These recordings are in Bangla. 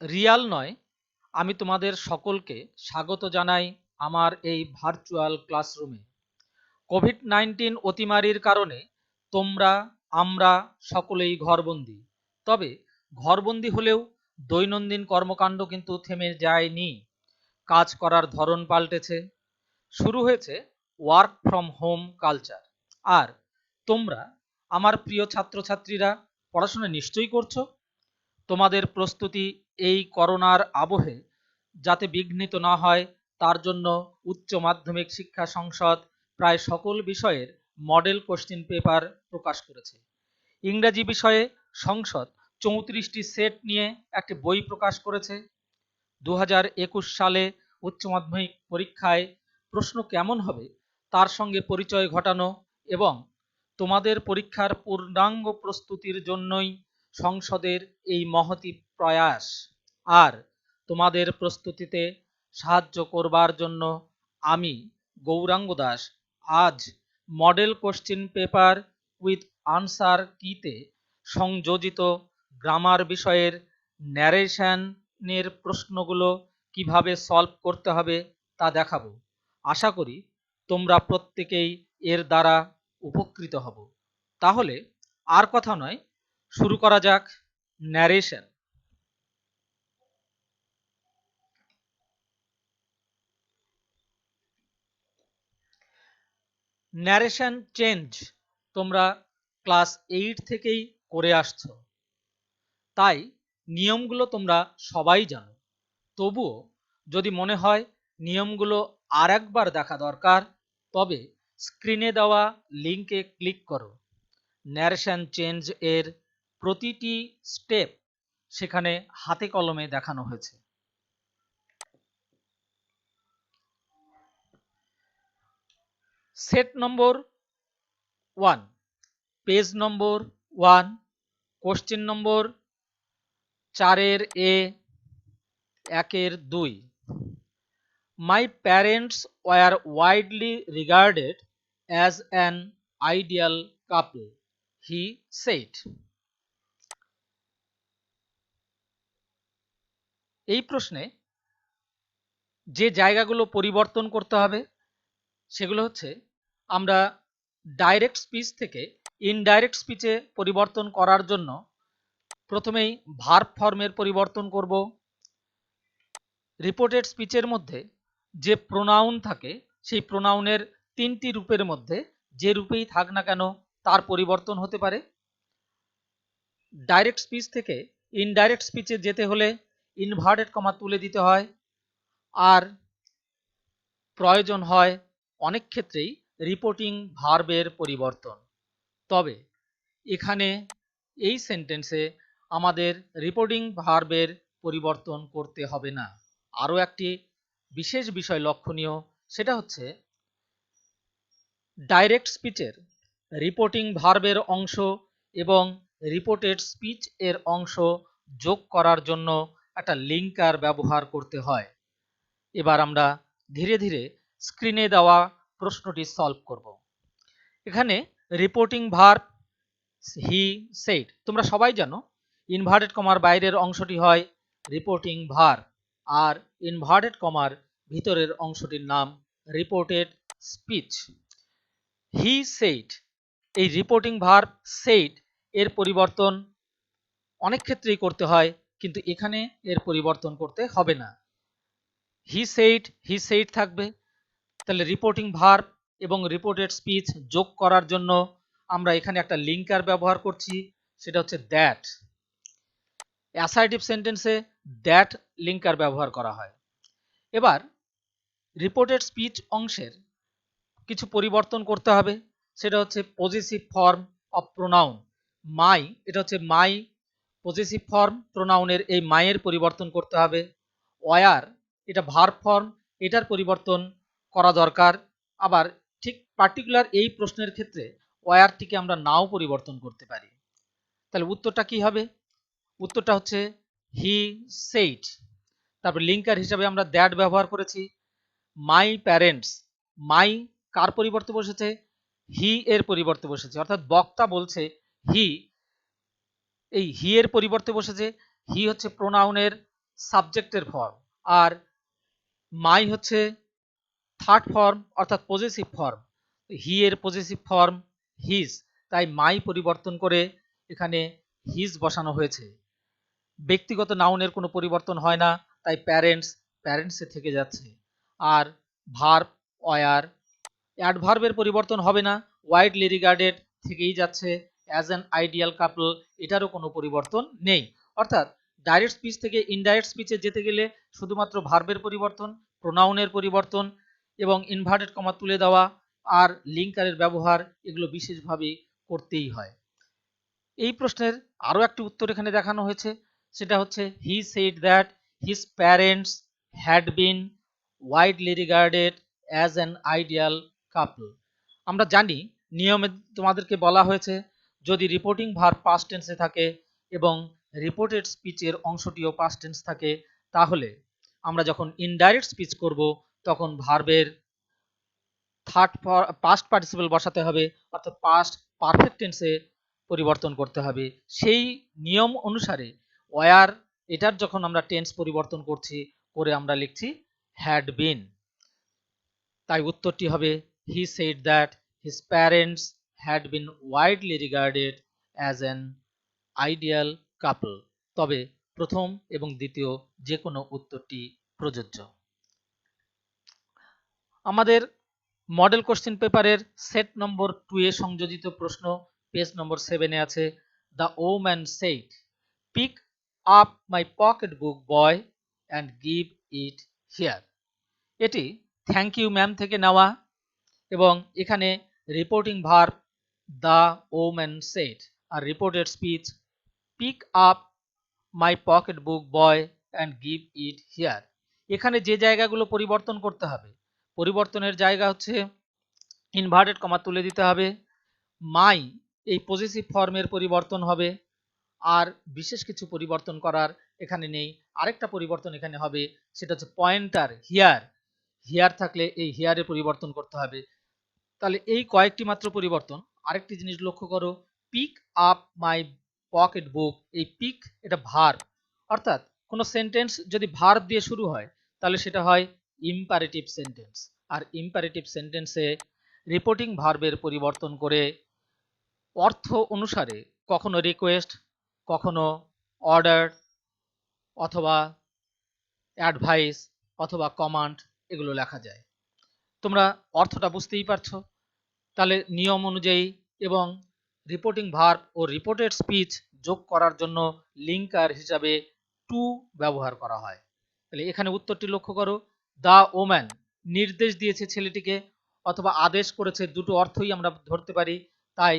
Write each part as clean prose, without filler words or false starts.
রিয়াল নয়, আমি তোমাদের সকলকে স্বাগত জানাই আমার এই ভার্চুয়াল ক্লাসরুমে। কোভিড-19 অতিমারির কারণে তোমরা, আমরা সকলেই ঘরবন্দি। তবে ঘরবন্দি হলেও দৈনন্দিন কর্মকাণ্ড কিন্তু থেমে যায়নি। কাজ করার ধরন পাল্টেছে, শুরু হয়েছে ওয়ার্ক ফ্রম হোম কালচার। আর তোমরা, আমার প্রিয় ছাত্রছাত্রীরা, পড়াশোনা নিশ্চয়ই করছো। তোমাদের প্রস্তুতি এই করোনার আবহে যাতে বিঘ্নিত না হয় তার জন্য উচ্চ মাধ্যমিক শিক্ষা সংসদ প্রায় সকল বিষয়ের মডেল কোশ্চেন পেপার প্রকাশ করেছে। ইংরেজি বিষয়ে সংসদ 34টি সেট নিয়ে একটি বই প্রকাশ করেছে। 2021 সালে উচ্চ মাধ্যমিক পরীক্ষায় প্রশ্ন কেমন হবে তার সঙ্গে পরিচয় ঘটানো এবং তোমাদের পরীক্ষার পূর্ণাঙ্গ প্রস্তুতির জন্যই সংসদের এই মহতি প্রয়াস। আর তোমাদের প্রস্তুতিতে সাহায্য করবার জন্য আমি গৌরাঙ্গ দাস আজ model question paper with answer কিতে সংযোজিত গ্রামার বিষয়ের ন্যারেশনের প্রশ্নগুলো কিভাবে সলভ করতে হবে তা দেখাবো। আশা করি তোমরা প্রত্যেকেই এর দ্বারা উপকৃত হব। তাহলে আর কথা নয়, শুরু করা যাক ন্যারেশন। ন্যারেশন চেঞ্জ তোমরা ক্লাস 8 থেকেই করে আসছো, তাই নিয়মগুলো তোমরা সবাই জানো। তবুও যদি মনে হয় নিয়মগুলো আর একবার দেখা দরকার, তবে স্ক্রিনে দেওয়া লিঙ্কে ক্লিক করো। ন্যারেশন চেঞ্জ এর প্রতিটি স্টেপ সেখানে হাতে কলমে দেখানো হয়েছে। Set number 1, page number 1, question number 4 A 1 2। My parents were widely regarded as an ideal couple, he said. এই প্রশ্নে যে জায়গাগুলো পরিবর্তন করতে হবে সেগুলো হচ্ছে, আমরা ডাইরেক্ট স্পিচ থেকে ইনডাইরেক্ট স্পিচে পরিবর্তন করার জন্য প্রথমেই ভার্ব ফর্মের পরিবর্তন করব। রিপোর্টেড স্পিচের মধ্যে যে প্রোনাউন থাকে সেই প্রোনাউনের 3টি রূপের মধ্যে যে রূপেই থাক না কেন তার পরিবর্তন হতে পারে। ডাইরেক্ট স্পিচ থেকে ইনডাইরেক্ট স্পিচে যেতে হলে ইনভার্টেড কমা তুলে দিতে হয়। আর প্রয়োজন হয় অনেক ক্ষেত্রেই রিপোর্টিং ভার্বের পরিবর্তন। তবে এখানে এই সেন্টেন্সে আমাদের রিপোর্টিং ভার্বের পরিবর্তন করতে হবে না। আরও একটি বিশেষ বিষয় লক্ষণীয়, সেটা হচ্ছে ডাইরেক্ট স্পিচের রিপোর্টিং ভার্বের অংশ এবং রিপোর্টেড স্পিচ এর অংশ যোগ করার জন্য একটা লিঙ্কার ব্যবহার করতে হয়। এবার আমরা ধীরে ধীরে স্ক্রিনে দেওয়া প্রশ্নটি সলভ করব। এখানে রিপোর্টিং ভার্ব হি সেড তোমরা সবাই জানো, ইনভার্টেড কমার বাইরের অংশটি হয় রিপোর্টিং ভার্ব, আর ইনভার্টেড কমার ভিতরের অংশটির নাম রিপোর্টেড স্পিচ। হি সেড, এই রিপোর্টিং ভার্ব সেড এর পরিবর্তন অনেক ক্ষেত্রেই করতে হয়, কিন্তু এখানে এর পরিবর্তন করতে হবে না। হি সেইড থাকবে। তাহলে রিপোর্টিং ভার্ব এবং রিপোর্টেড স্পিচ যোগ করার জন্য আমরা এখানে একটা লিঙ্কার ব্যবহার করছি, সেটা হচ্ছে দ্যাট। অ্যাসার্টিভ সেন্টেন্সে দ্যাট লিঙ্কার ব্যবহার করা হয়। এবার রিপোর্টেড স্পিচ অংশের কিছু পরিবর্তন করতে হবে, সেটা হচ্ছে পজেসিভ ফর্ম অফ প্রোনাউন। মাই, এটা হচ্ছে মাই পজেসিভ ফর্ম প্রোনাউনের, এই মাইয়ের পরিবর্তন করতে হবে। ওয়ার, এটা ভার্ব ফর্ম, এটার পরিবর্তন করা দরকার। আবার ঠিক পার্টিকুলার এই প্রশ্নের ক্ষেত্রে ওয়ারটিকে আমরা নাও পরিবর্তন করতে পারি। তাহলে উত্তরটা কি হবে? উত্তরটা হচ্ছে হি সেইড। তারপর লিঙ্কার হিসাবে আমরা দ্যাট ব্যবহার করেছি। মাই প্যারেন্টস, মাই কার পরিবর্তে বসেছে? হি এর পরিবর্তে বসেছে, অর্থাৎ বক্তা বলছে হি, এই হি এর পরিবর্তে বসেছে। হি হচ্ছে প্রোনাউনের সাবজেক্টের ফর্ম, আর মাই হচ্ছে থার্ড ফর্ম অর্থাৎ পজেসিভ ফর্ম। হি এর পজেসিভ ফর্ম হিজ, তাই মাই পরিবর্তন করে এখানে হিজ বসানো হয়েছে। ব্যক্তিগত নাউনের কোনো পরিবর্তন হয় না, তাই প্যারেন্টস প্যারেন্টসে থেকে যাচ্ছে। আর ভার্ব ওয়ার, অ্যাডভার্বের পরিবর্তন হবে না, ওয়াইডলি রিগার্ডেড থেকেই যাচ্ছে। অ্যাজ অ্যান আইডিয়াল কাপল, এটারও কোনো পরিবর্তন নেই। অর্থাৎ ডাইরেক্ট স্পিচ থেকে ইনডাইরেক্ট স্পিচে যেতে গেলে শুধুমাত্র ভার্বের পরিবর্তন, প্রোনাউনের পরিবর্তন এবং ইনভার্টেড কমা তুলে দেওয়া আর লিঙ্কারের ব্যবহার, এগুলো বিশেষভাবে করতেই হয়। এই প্রশ্নের আরও একটি উত্তর এখানে দেখানো হয়েছে, সেটা হচ্ছে হি said that his parents had been widely regarded as an ideal কাপল। আমরা জানি নিয়মে তোমাদেরকে বলা হয়েছে যদি রিপোর্টিং ভার্ব পাস্ট টেন্সে থাকে এবং রিপোর্টেড স্পিচের অংশটিও পাস্ট টেন্স থাকে, তাহলে আমরা যখন ইনডাইরেক্ট স্পিচ করব তখন ভার্বের থার্ড পাস্ট পার্টিসিপল বসাতে হবে, অর্থাৎ পাস্ট পারফেক্ট টেন্সে পরিবর্তন করতে হবে। সেই নিয়ম অনুসারে ওয়ার এটার যখন আমরা টেন্স পরিবর্তন করছি করে আমরা লিখছি হ্যাড বিন। তাই উত্তরটি হবে he said that his parents had been widely regarded as an ideal couple. তবে প্রথম এবং দ্বিতীয় যে কোনো উত্তরটি প্রযোজ্য। আমাদের মডেল কোশ্চেন পেপারের সেট নম্বর 2 এ সংযোজিত প্রশ্ন পেজ নম্বর 7 এ আছে। The woman said pick up my pocket book boy and give it here. এটি থ্যাংক ইউ ম্যাম থেকে নেওয়া এবং এখানে reporting verb the woman said আর reported speech pick up my pocket book boy and give it here. এখানে যে জায়গাগুলো পরিবর্তন করতে হবে, পরিবর্তনের জায়গা হচ্ছে ইনভার্টেড কমা তুলে দিতে হবে, মাই এই পজিটিভ ফর্মের পরিবর্তন হবে, আর বিশেষ কিছু পরিবর্তন করার এখানে নেই। আরেকটা পরিবর্তন এখানে হবে, সেটা হচ্ছে পয়েন্টার হিয়ার, হিয়ার থাকলে এই হিয়ারে পরিবর্তন করতে হবে। তাহলে এই কয়েকটি মাত্র পরিবর্তন। আরেকটি জিনিস লক্ষ্য করো, pick up my pocket book, এই পিক এটা ভার্ব, অর্থাৎ কোনো সেন্টেন্স যদি ভার্ব দিয়ে শুরু হয় তাহলে সেটা হয় ইম্পারেটিভ সেন্টেন্স, আর ইম্পারেটিভ সেন্টেন্সে রিপোর্টিং ভার্বের পরিবর্তন করে অর্থ অনুসারে কখনো রিকোয়েস্ট, কখনো অর্ডার অথবা অ্যাডভাইস অথবা কমান্ড এগুলো লেখা যায়। তোমরা অর্থটা বুঝতেই পারছো। তাহলে নিয়ম অনুযায়ী এবং রিপোর্টিং ভার্ব ও রিপোর্টেড স্পিচ যোগ করার জন্য লিঙ্কার হিসাবে টু ব্যবহার করা হয়। তাহলে এখানে উত্তরটি লক্ষ্য করো, দ্য ওম্যান নির্দেশ দিয়েছে ছেলেটিকে অথবা আদেশ করেছে, দুটো অর্থই আমরা ধরতে পারি। তাই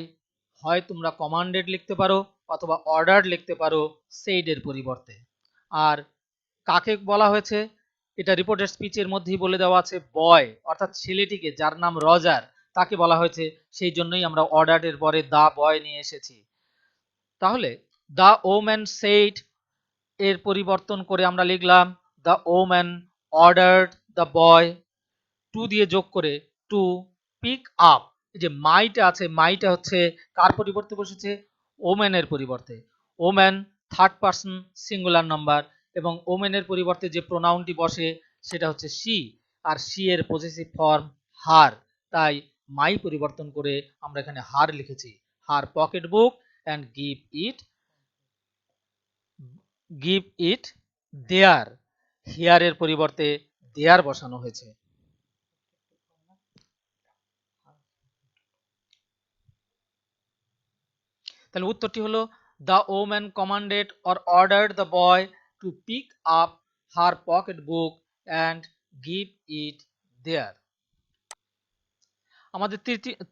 হয় তোমরা কমান্ডেড লিখতে পারো অথবা অর্ডার লিখতে পারো সেইডের পরিবর্তে। আর কাকে বলা হয়েছে এটা রিপোর্টেড স্পিচের মধ্যেই বলে দেওয়া আছে, বয় অর্থাৎ ছেলেটিকে যার নাম রজার তাকে বলা হয়েছে, সেই জন্যই আমরা অর্ডারের পরে দা বয় নিয়ে এসেছি। তাহলে দা ওম্যান সেইড এর পরিবর্তন করে আমরা লিখলাম দা ওম্যান অর্ডার্ড দা বয় টু দিয়ে যোগ করে টু পিক আপ। এই যে মাইটা আছে, মাইটা হচ্ছে কার পরিবর্তে বসেছে, ওম্যানের পরিবর্তে। Woman third person singular number এবং ওম্যানের পরিবর্তে যে প্রোনাউনটি বসে সেটা হচ্ছে শি, আর শি এর পজেসিভ ফর্ম হার। তাই মাই পরিবর্তন করে আমরা এখানে হার লিখেছি, her pocket book and give it there. হিয়ারের পরিবর্তে দেয়ার বসানো হয়েছে। তাহলে উত্তরটি হলো the woman commanded or ordered the boy to pick up her pocket book and give it there. আমাদের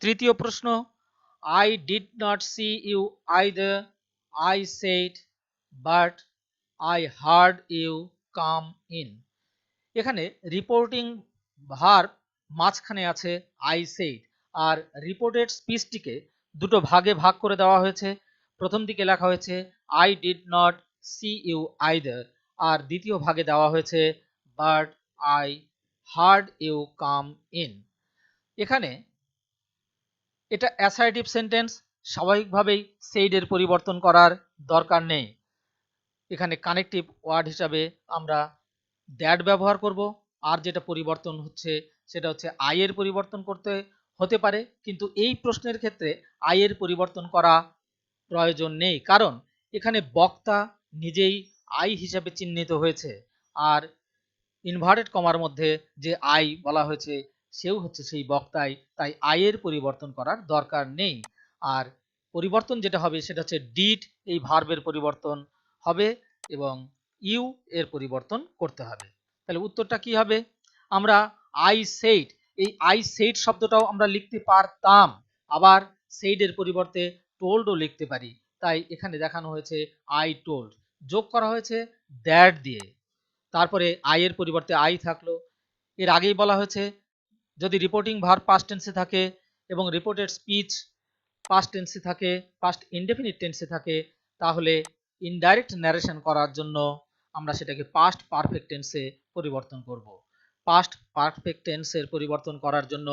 তৃতীয় প্রশ্ন, I did not see you either, I said but I heard you come in. এখানে রিপোর্টিং ভার্ব মাঝখানে আছে আই সেড, আর রিপোর্টেড স্পিচটিকে দুটো ভাগে ভাগ করে দেওয়া হয়েছে। প্রথম দিকে লেখা হয়েছে I did not see you either, আর দ্বিতীয় ভাগে দেওয়া হয়েছে but I heard you come in. এখানে এটা অ্যাসার্টিভ সেন্টেন্স, স্বাভাবিকভাবেই সেইডের পরিবর্তন করার দরকার নেই। এখানে কানেক্টিভ ওয়ার্ড হিসাবে আমরা দ্যাট ব্যবহার করব। আর যেটা পরিবর্তন হচ্ছে সেটা হচ্ছে আই এর পরিবর্তন করতে হতে পারে, কিন্তু এই প্রশ্নের ক্ষেত্রে আই এর পরিবর্তন করা প্রয়োজন নেই, কারণ এখানে বক্তা নিজেই আই হিসাবে চিহ্নিত হয়েছে, আর ইনভার্টেড কমার মধ্যে যে আই বলা হয়েছে সেও হচ্ছে সেই বক্তাই, তাই আই এর পরিবর্তন করার দরকার নেই। আর পরিবর্তন যেটা হবে সেটা হচ্ছে ডিড, এই ভার্বের পরিবর্তন হবে এবং ইউ এর পরিবর্তন করতে হবে। তাহলে উত্তরটা কি হবে? আমরা আই সেইড, এই আই সেইড শব্দটাও আমরা লিখতে পারতাম, আবার সেইড এর পরিবর্তে টোল্ডও লিখতে পারি, তাই এখানে দেখানো হয়েছে আই টোল্ড, যোগ করা হয়েছে দ্যাট দিয়ে, তারপরে আই এর পরিবর্তে আই থাকলো। এর আগেই বলা হয়েছে যদি রিপোর্টিং ভার্ব পাস্ট টেন্সে থাকে এবং রিপোর্টেড স্পিচ পাস্ট টেন্সে থাকে, পাস্ট ইনডেফিনিট টেন্সে থাকে, তাহলে ইনডাইরেক্ট ন্যারেশন করার জন্য আমরা সেটাকে পাস্ট পারফেক্ট টেন্সে পরিবর্তন করব। পাস্ট পারফেক্ট টেন্সের পরিবর্তন করার জন্য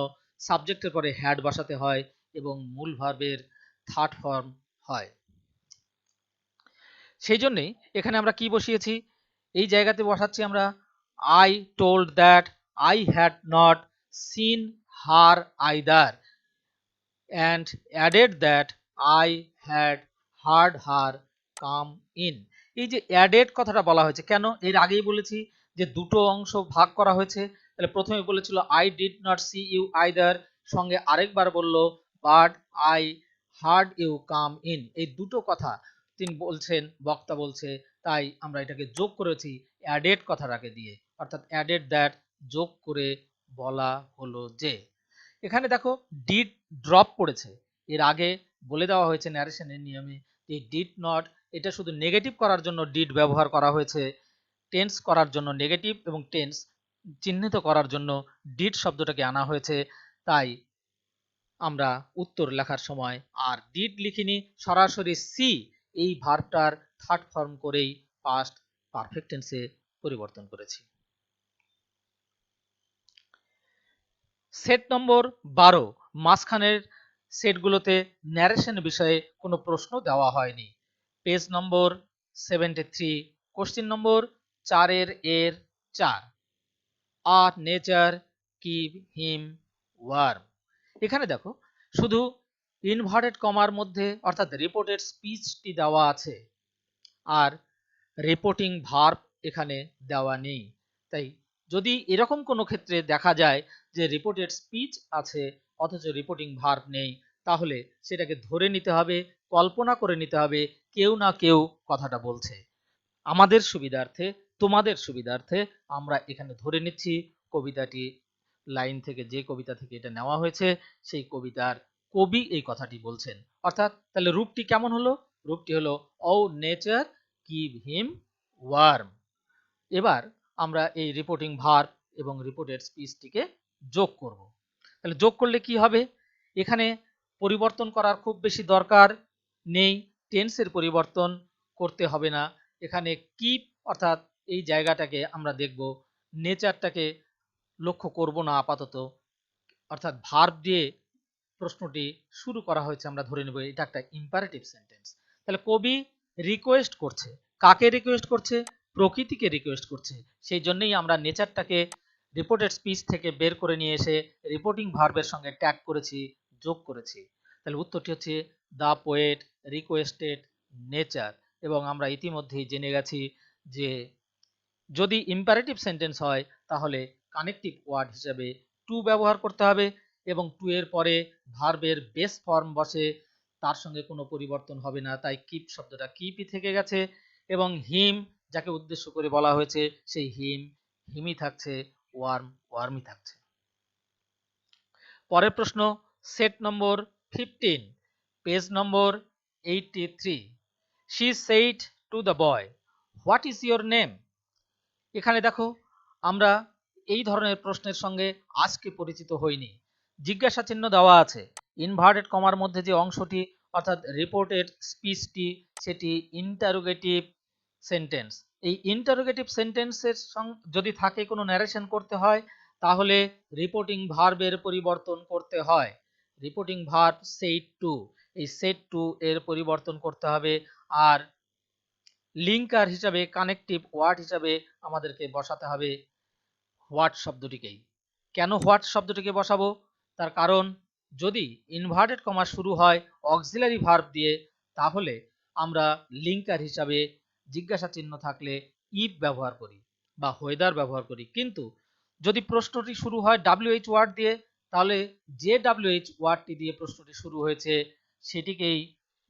সাবজেক্টের পরে হ্যাড বসাতে হয় এবং মূল ভার্বের থার্ড ফর্ম হয়। সেই জন্যই এখানে আমরা কি বসিয়েছি, এই জায়গাতে বসাচ্ছি আমরা I told that I had not seen her either and added that I had heard her come in। এই যে added কথাটা বলা হয়েছে কেন, এর আগেই বলেছি যে দুটো অংশ ভাগ করা হয়েছে। তাহলে প্রথমে বলেছিল I did not see you either, সঙ্গে আরেকবার বলল but I heard you come in। এই দুটো কথা তিনি বলছেন, বক্তা বলছে, তাই আমরা এটাকে যোগ করেছি added কথাটাকে দিয়ে, অর্থাৎ added that, যোগ করে বলা হলো যে। এখানে দেখো ডিড ড্রপ পড়েছে, এর আগে বলে দেওয়া হয়েছে ন্যারেশনের নিয়মে যে ডিড নট, এটা শুধু নেগেটিভ করার জন্য ডিড ব্যবহার করা হয়েছে, টেন্স করার জন্য নেগেটিভ এবং টেন্স চিহ্নিত করার জন্য ডিড শব্দটাকে আনা হয়েছে। তাই আমরা উত্তর লেখার সময় আর ডিড লিখিনি, সরাসরি সি এই ভার্বটার থার্ড ফর্ম করেই পাস্ট পারফেক্ট টেন্সে পরিবর্তন করেছি। সেট নম্বর 12, মাঝখানের সেটগুলোতে ন্যারেশন বিষয়ে কোনো প্রশ্ন দেওয়া হয়নি। Page number 73, question number 4 O nature give him warm. এখানে দেখো শুধু ইনভার্টেড কমার মধ্যে অর্থাৎ রিপোর্টেড স্পিচটি দেওয়া আছে, আর রিপোর্টিং ভার্ব এখানে দেওয়া নেই। তাই যদি এরকম কোনো ক্ষেত্রে দেখা যায় যে রিপোর্টেড স্পিচ আছে অথচ রিপোর্টিং ভার্ব নেই, তাহলে সেটাকে ধরে নিতে হবে, কল্পনা করে নিতে হবে কেউ না কেউ কথাটা বলছে। আমাদের সুবিধার্থে, তোমাদের সুবিধার্থে আমরা এখানে ধরে নিচ্ছি কবিতাটি লাইন থেকে, যে কবিতা থেকে এটা নেওয়া হয়েছে সেই কবিতার কবি এই কথাটি বলছেন। অর্থাৎ তাহলে রূপটি কেমন হলো? রূপটি হলো ও নেচার গিভ হিম ওয়ার্ম। এবার আমরা এই রিপোর্টিং ভার্ব এবং রিপোর্টেড স্পিচটিকে যোগ করব। তাহলে যোগ করলে কি হবে? এখানে পরিবর্তন করার খুব বেশি দরকার নেই, টেন্সের পরিবর্তন করতে হবে না। এখানে কিপ অর্থাৎ এই জায়গাটাকে আমরা দেখব, নেচারটাকে লক্ষ্য করব না আপাতত, অর্থাৎ ভার্ব দিয়ে প্রশ্নটি শুরু করা হয়েছে, আমরা ধরে নেব এটা একটা ইম্পারেটিভ সেন্টেন্স। তাহলে কবি রিকোয়েস্ট করছে, কাকে রিকোয়েস্ট করছে? প্রকৃতিকে রিকোয়েস্ট করছে। সেই জন্যই আমরা নেচারটাকে রিপোর্টেড স্পিচ থেকে বের করে নিয়ে এসে রিপোর্টিং ভার্বের সঙ্গে ট্যাগ করেছি, যোগ করেছি। তাহলে উত্তরটি হচ্ছে দ্য পোয়েট রিকোয়েস্টেড নেচার। এবং আমরা ইতিমধ্যেই জেনে গেছি যে যদি ইম্পারেটিভ সেন্টেন্স হয় তাহলে কানেক্টিভ ওয়ার্ড হিসেবে টু ব্যবহার করতে হবে এবং টু এর পরে ভার্বের বেস ফর্ম বসে, তার সঙ্গে কোনো পরিবর্তন হবে না, তাই কিপ শব্দটা কিপই থেকে গেছে এবং হিম যাকে উদ্দেশ্য করে বলা হয়েছে সেই হিম হিমই থাকছে, ওয়ার্ম ওয়ার্মই থাকছে। পরের প্রশ্ন set number 15, page number 83। She said to the boy what is your name. এখানে দেখো আমরা এই ধরনের প্রশ্নের সঙ্গে আজকে পরিচিত হইনি। জিজ্ঞাসা চিহ্ন দেওয়া আছে, ইনভার্টেড কমার মধ্যে যে অংশটি অর্থাৎ রিপোর্টেড স্পিচটি সেটি ইন্টারোগেটিভ সেন্টেন্স। এই ইন্টারোগেটিভ সেন্টেন্সের যদি থাকে কোনো ন্যারেশন করতে হয় তাহলে রিপোর্টিং ভার্বের পরিবর্তন করতে হয়। রিপোর্টিং ভার্ব সেইড টু, এই সেইড টু এর পরিবর্তন করতে হবে। আর লিঙ্কার হিসাবে কানেকটিভ ওয়ার্ড হিসাবে আমাদেরকে বসাতে হবে হোয়াট শব্দটিকেই। কেন হোয়াট শব্দটিকে বসাবো? তার কারণ যদি ইনভার্টেড কমা শুরু হয় অক্সিলারি ভার্ব দিয়ে, তাহলে আমরা লিঙ্কার হিসাবে জিজ্ঞাসা চিহ্ন থাকলে ইফ ব্যবহার করি বা হোয়েদার ব্যবহার করি। কিন্তু যদি প্রশ্নটি শুরু হয় WH ওয়ার্ড দিয়ে, তাহলে যে WH ওয়ার্ডটি দিয়ে প্রশ্নটি শুরু হয়েছে সেটিকেই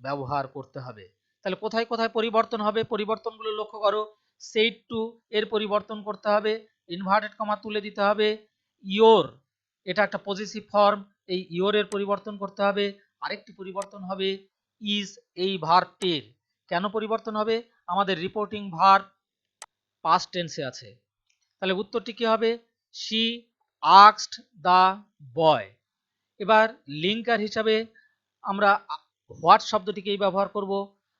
ব্যবহার করতে হবে। তাহলে কোথায় কোথায় পরিবর্তন হবে? পরিবর্তনগুলো লক্ষ্য করো। সেইড টু এর পরিবর্তন করতে হবে, ইনভার্টেড কমা তুলে দিতে হবে। ইয়োর, এটা একটা পজিটিভ ফর্ম, এই ইয়োর এর পরিবর্তন করতে হবে। আরেকটি পরিবর্তন হবে ইজ, এই ভার্বটির। কেন পরিবর্তন হবে? আমাদের রিপোর্টিং ভার্ব পাস্ট টেন্সে আছে। তাহলে উত্তরটি কি হবে? She asked the boy. এবার লিঙ্কার হিসাবে আমরা হোয়াট শব্দটিকেই ব্যবহার করব।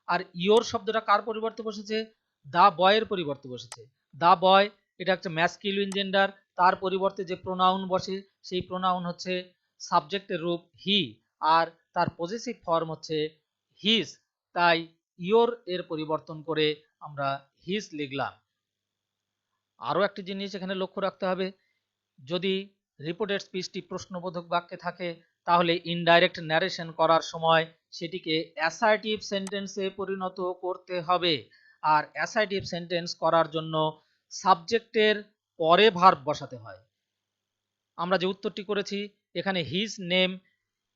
আর ইয়োর শব্দটা কার পরিবর্তে বসেছে? দা বয়ের পরিবর্তে বসেছে। দা বয় এটা একটা ম্যাসকিউলিন জেন্ডার, তার পরিবর্তে যে প্রোনাউন বসে সেই প্রোনাউন হচ্ছে সাবজেক্টের রূপ হি, আর তার পজিটিভ ফর্ম হচ্ছে হিজ। তাই ইয়োর এর পরিবর্তন করে আমরা হিজ লিখলাম। আরও একটি জিনিস এখানে লক্ষ্য রাখতে হবে, যদি রিপোর্টেড স্পিচটি প্রশ্নবোধক বাক্যে থাকে তাহলে ইনডাইরেক্ট ন্যারেশন করার সময় সেটিকে অ্যাসার্টিভ সেন্টেন্সে পরিণত করতে হবে। আর অ্যাসার্টিভ সেন্টেন্স করার জন্য সাবজেক্টের পরে ভার্ব বসাতে হয়। আমরা যে উত্তরটি করেছি এখানে হিজ নেম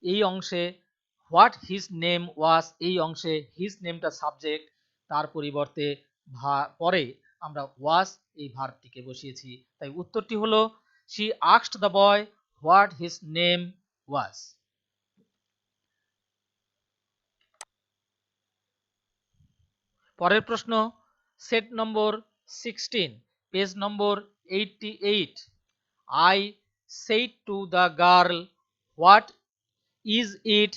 এই অংশে, হোয়াট হিজ নেম ওয়াজ এই অংশে হিজ নেমটা সাবজেক্ট, তার পরিবর্তে পরে আমরা ওয়াজ এই ভার্বটিকে বসিয়েছি। তাই উত্তরটি হলো she asked the boy what his name was. পরের প্রশ্ন set number 16, page number 88। I said to the girl what is it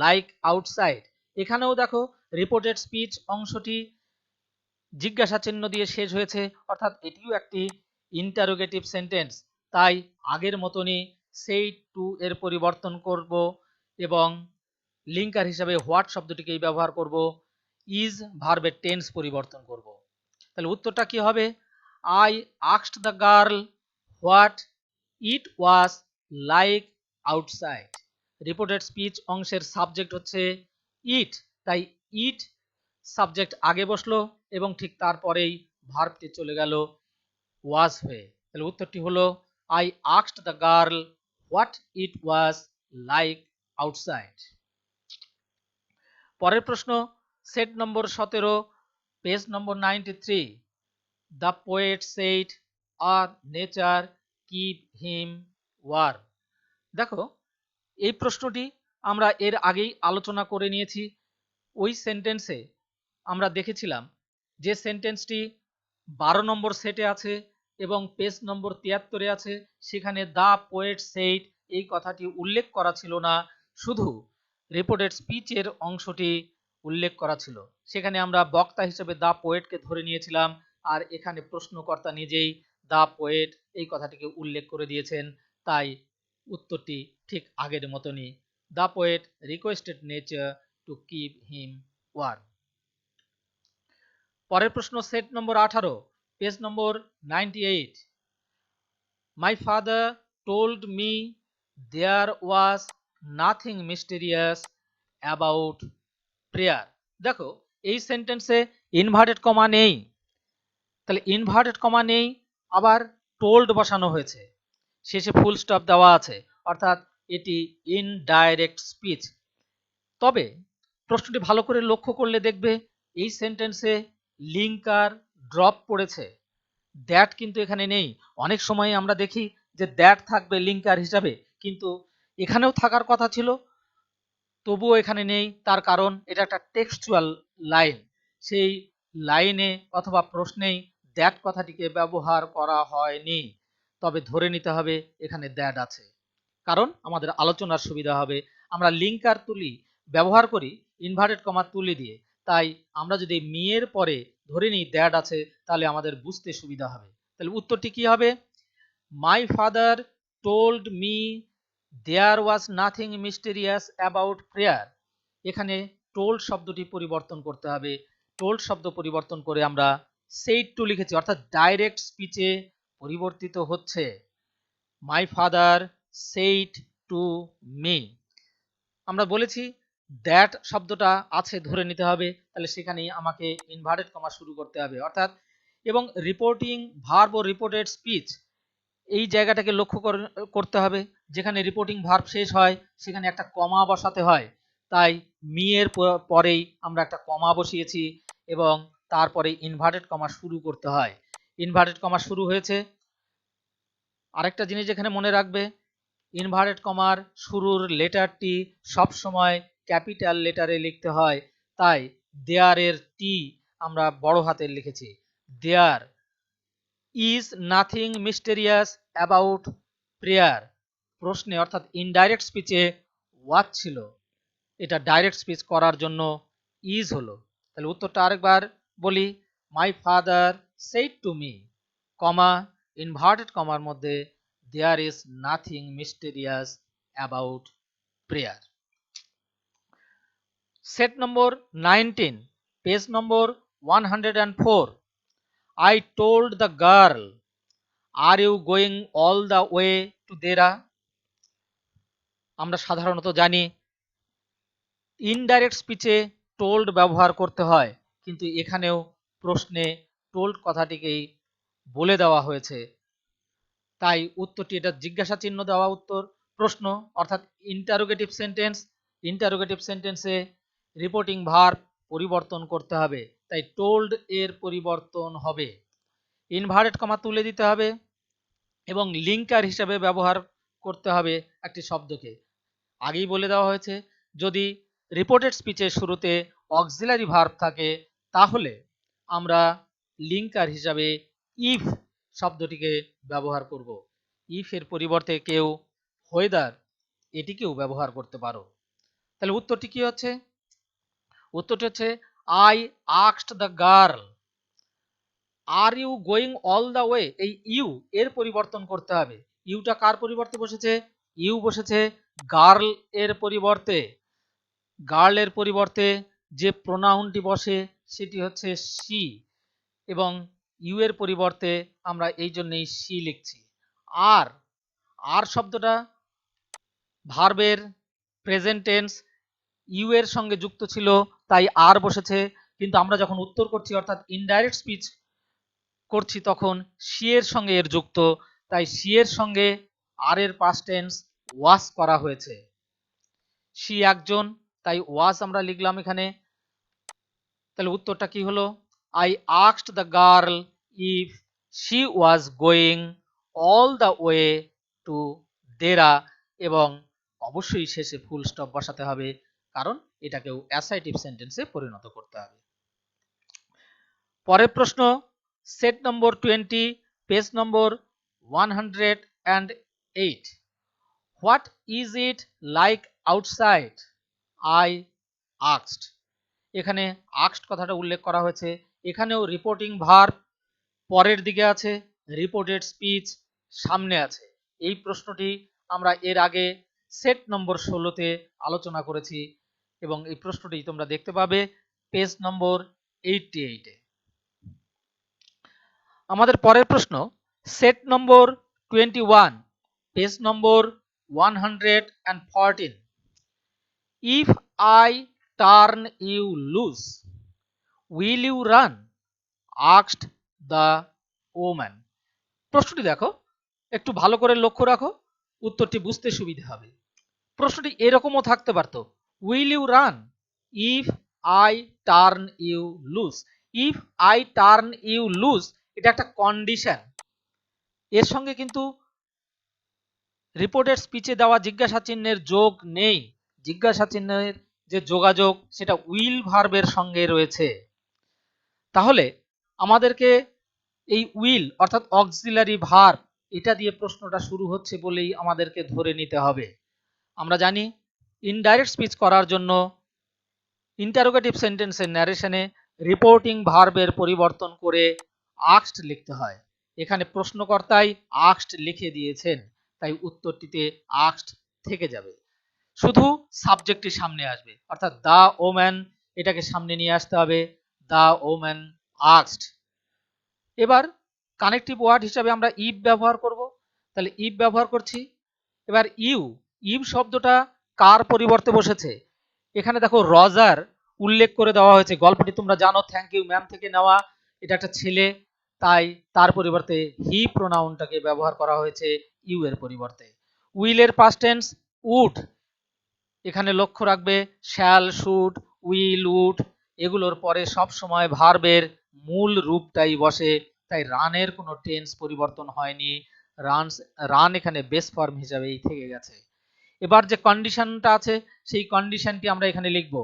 like outside। এখানেও দেখো রিপোর্টেড স্পিচ অংশটি জিজ্ঞাসা চিহ্ন দিয়ে শেষ হয়েছে, অর্থাৎ এটিও একটি ইন্টারোগেটিভ সেন্টেন্স। তাই আগের মতনই সেই টু এর পরিবর্তন করব এবং লিঙ্কার হিসাবে হোয়াট শব্দটিকেই ব্যবহার করব, ইজ ভার্বের টেন্স পরিবর্তন করব। তাহলে উত্তরটা কি হবে? I asked the girl what it was like outside. Reported speech অংশের সাবজেক্ট হচ্ছে ইট, তাই ইট সাবজেক্ট আগে বসলো এবং ঠিক তারপরেই ভার্বটি চলে গেল ওয়াজ হয়ে। তাহলে উত্তরটি হলো I asked the girl what it was like outside. পরের প্রশ্ন set number 17, page number 93। The poet said আর নেচার কিপ হিম ওয়ার্ম। দেখো এই প্রশ্নটি আমরা এর আগেই আলোচনা করে নিয়েছি। ওই সেন্টেন্সে আমরা দেখেছিলাম যে সেন্টেন্সটি 12 নম্বর সেটে আছে এবং পেজ নম্বর 73-এ আছে, সেখানে দ্য পোয়েট সেইড এই কথাটি উল্লেখ করা ছিল না, শুধু রিপোর্টেড স্পিচের অংশটি উল্লেখ করা ছিল। সেখানে আমরা বক্তা হিসেবে দ্য পোয়েটকে ধরে নিয়েছিলাম, আর এখানে প্রশ্নকর্তা নিজেই দ্য পোয়েট এই কথাটিকে উল্লেখ করে দিয়েছেন। তাই উত্তরটি ঠিক আগের মতনই, the poet requested nature to keep him warm. পরের প্রশ্ন set number 18, page number 98। My father told me there was nothing mysterious about prayer. দেখো এই সেন্টেন্সে ইনভার্টেড কমা নেই, তাহলে ইনভার্টেড কমা নেই, আবার টোল্ড বসানো হয়েছে, শেষে ফুল স্টপ দেওয়া আছে, অর্থাৎ এটি ইনডাইরেক্ট স্পিচ। তবে প্রশ্নটি ভালো করে লক্ষ্য করলে দেখবে এই সেন্টেন্সে লিঙ্কার ড্রপ পড়েছে, দ্যাট কিন্তু এখানে নেই। অনেক সময় আমরা দেখি যে দ্যাট থাকবে লিঙ্কার হিসাবে, কিন্তু এখানেও থাকার কথা ছিল, তবুও এখানে নেই। তার কারণ এটা একটা টেক্সচুয়াল লাইন, সেই লাইনে অথবা প্রশ্নেই দ্যাট কথাটিকে ব্যবহার করা হয়নি। তবে ধরে নিতে হবে এখানে দ্যাট আছে, কারণ আমাদের আলোচনার সুবিধা হবে। আমরা লিঙ্কার তুলি ব্যবহার করি ইনভার্টেড কমা তুলি দিয়ে, তাই আমরা যদি মিয়ের পরে ধরে নিই দ্যাট আছে তাহলে আমাদের বুঝতে সুবিধা হবে। তাহলে উত্তরটি কি হবে? My father told me there was nothing mysterious about prayer. এখানে টোল্ড শব্দটি পরিবর্তন করতে হবে, টোল্ড শব্দ পরিবর্তন করে আমরা said to লিখেছি, অর্থাৎ ডাইরেক্ট স্পিচে পরিবর্তিত হচ্ছে। My father said to me। আমরা বলেছি দ্যাট শব্দটা আছে ধরে নিতে হবে, তাহলে সেখানে আমাকে ইনভার্টেড কমা শুরু করতে হবে, অর্থাৎ এবং রিপোর্টিং ভার্ব ও রিপোর্টেড স্পিচ এই জায়গাটাকে লক্ষ্য করতে হবে। যেখানে রিপোর্টিং ভার্ব শেষ হয় সেখানে একটা কমা বসাতে হয়, তাই মি এর পরেই আমরা একটা কমা বসিয়েছি এবং তারপরে ইনভার্টেড কমা শুরু করতে হয়। ইনভার্টেড কমা শুরু হয়েছে। আরেকটা জিনিস যেখানে মনে রাখবে, ইনভার্টেড কমার শুরুর লেটারটি সবসময় ক্যাপিটাল লেটারে লিখতে হয়, তাই দেয়ার এর টি আমরা বড় হাতের লিখেছি। There is nothing mysterious about prayer. প্রশ্নে অর্থাৎ ইনডাইরেক্ট স্পিচে ওয়াচ ছিল, এটা ডাইরেক্ট স্পিচ করার জন্য ইজ হলো। তাহলে উত্তরটা আরেকবার বলি, my father said to me, comma inverted কমার মধ্যে there is nothing mysterious about prayer. Set number 19, page number 104। I told the girl, are you going all the way to Dera? আমরা সাধারণত জানি ইনডাইরেক্ট স্পিচে টোল্ড ব্যবহার করতে হয়, কিন্তু এখানেও প্রশ্নে টোল্ড কথাটিকেই বলে দেওয়া হয়েছে, তাই উত্তরটি এটা জিজ্ঞাসা চিহ্ন দেওয়া উত্তর প্রশ্ন, অর্থাৎ ইন্টারোগেটিভ সেন্টেন্স। ইন্টারোগেটিভ সেন্টেন্সে রিপোর্টিং ভার্ব পরিবর্তন করতে হবে, তাই টোল্ড এর পরিবর্তন হবে। ইনভার্টেড কমা তুলে দিতে হবে এবং লিঙ্কার হিসাবে ব্যবহার করতে হবে একটি শব্দকে। আগেই বলে দেওয়া হয়েছে, যদি রিপোর্টেড স্পিচের শুরুতে অক্সিলারি ভার্ব থাকে তাহলে আমরা লিঙ্কার হিসাবে ইফ শব্দটিকে ব্যবহার করব। ইফ এর পরিবর্তে কেউ ওয়েদার এটিকেও ব্যবহার করতে পারো। তাহলে উত্তরটি কি হচ্ছে? উত্তরটি হচ্ছে I asked the girl, are you going all the way. এই ইউ এর পরিবর্তন করতে হবে। ইউটা কার পরিবর্তে বসেছে? ইউ বসেছে গার্ল এর পরিবর্তে। গার্ল এর পরিবর্তে যে প্রোনাউনটি বসে সেটি হচ্ছে শি, এবং ইউ এর পরিবর্তে আমরা এই জন্যই শি লিখছি। আর আর শব্দটা ভার্বের প্রেজেন্ট টেন্স, ইউ এর সঙ্গে যুক্ত ছিল তাই আর বসেছে, কিন্তু আমরা যখন উত্তর করছি অর্থাৎ ইনডাইরেক্ট স্পিচ করছি তখন শি এর সঙ্গে এর যুক্ত, তাই শি এর সঙ্গে আর এর পাস্ট টেন্স ওয়াজ করা হয়েছে। শি একজন, তাই ওয়াজ আমরা লিখলাম এখানে। তাহলে উত্তরটা কি হলো? I asked the girl if she was going all the way to দেরা, এবং অবশ্যই শেষে ফুল স্টপ বসাতে হবে, কারণ এটাকেও অ্যাসার্টিভ সেন্টেন্সে পরিণত করতে হবে। পরের প্রশ্ন, set number 20, page number 108। What is it like outside? I asked. এখানে আস্কড কথাটা উল্লেখ করা হয়েছে। এখানেও রিপোর্টিং ভার্ব পরের দিকে আছে, রিপোর্টেড স্পিচ সামনে আছে। এই প্রশ্নটি আমরা এর আগে সেট নম্বর 16তে আলোচনা করেছি এবং এই প্রশ্নটি তোমরা দেখতে পাবে পেজ নম্বর 88-এ। আমাদের পরের প্রশ্ন, set number 21, page number 114। If I turn you loose, will you run? Asked the woman. প্রশ্নটি দেখো, একটু ভালো করে লক্ষ্য রাখো, উত্তরটি বুঝতে সুবিধা হবে। প্রশ্নটি এরকমও থাকতে পারতো, will you run if I turn you loose. If I turn you loose এটা একটা কন্ডিশন, এর সঙ্গে কিন্তু রিপোর্টেড স্পিচে দেওয়া জিজ্ঞাসা চিহ্নের যোগ নেই। জিজ্ঞাসা চিহ্নের যে যোগাযোগ সেটা উইল ভার্বের সঙ্গে রয়েছে। তাহলে আমাদেরকে এই উইল অর্থাৎ অক্সিলারি ভার্ব এটা দিয়ে প্রশ্নটা শুরু হচ্ছে বলেই আমাদেরকে ধরে নিতে হবে। আমরা জানি ইনডাইরেক্ট স্পিচ করার জন্য ইন্টারোগেটিভ সেন্টেন্সের ন্যারেশনে রিপোর্টিং ভার্বের পরিবর্তন করে আস্কড লিখতে হয়। এখানে প্রশ্নকর্তাই আস্কড লিখে দিয়েছেন, তাই উত্তরটিতে আস্কড থেকে যাবে, শুধু সাবজেক্টটি সামনে আসবে, অর্থাৎ দ্য ওম্যান এটাকে সামনে নিয়ে আসতে হবে। The woman asked. এবার কানেক্টিভ ওয়ার্ড হিসাবে আমরা ইফ ব্যবহার করব। তাহলে ইফ ব্যবহার করছি। এবার ইউ শব্দটা কার পরিবর্তে বসেছে? এখানে দেখো রজার উল্লেখ করে দেওয়া হয়েছে। গল্পটি তোমরা জানো, থ্যাংক ইউ ম্যাম থেকে নেওয়া। এটা একটা ছেলে, তাই তার পরিবর্তে হি প্রোনাউনটাকে ব্যবহার করা হয়েছে ইউ এর পরিবর্তে। উইলের পাস্ট টেন্স উড। এখানে লক্ষ্য রাখবে শ্যাল, শুড, উইল, উড এগুলোর পরে সব সময় ভার্বের মূল রূপটাই বসে, তাই রানের কোনো টেন্স পরিবর্তন হয়নি। রান এখানে বেস ফর্ম হিসাবেই থেকে গেছে। এবার যে কন্ডিশনটা আছে সেই কন্ডিশনটি আমরা এখানে লিখব।